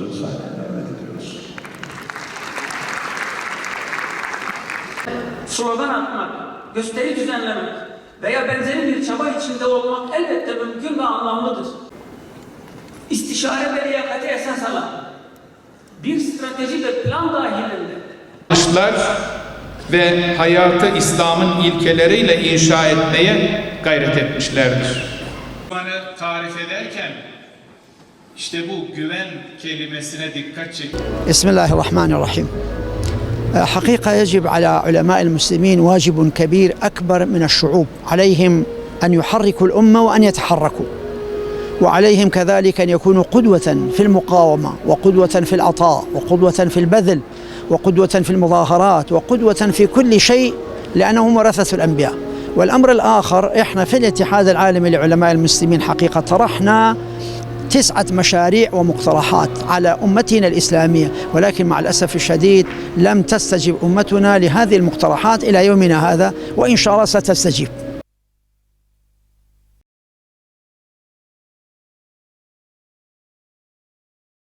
sözü sahibine hürmet ediyoruz. Slogan atmak, gösteri düzenlemek veya benzeri bir çaba içinde olmak elbette mümkün ve anlamlıdır. İstişare ve liyakati esas alan bir strateji ve plan dahilinde ve hayatı İslam'ın ilkeleriyle inşa etmeye gayret etmişlerdir. Bunu tarif ederken işte bu güven kelimesine dikkat çekiyor. Bismillahirrahmanirrahim. حقيقة يجب على علماء المسلمين واجب كبير أكبر من الشعوب عليهم أن يحركوا الأمة وأن يتحركوا وعليهم كذلك أن يكونوا قدوة في المقاومة وقدوة في العطاء وقدوة في البذل وقدوة في المظاهرات وقدوة في كل شيء لأنهم ورثة الأنبياء. والأمر الآخر إحنا في الاتحاد العالمي لعلماء المسلمين حقيقة طرحنا 9 مشاريع ومقترحات على أمتنا الإسلامية، ولكن مع الأسف الشديد لم تستجب أمتنا لهذه المقترحات إلى يومنا هذا، وإن شاء الله ستستجيب.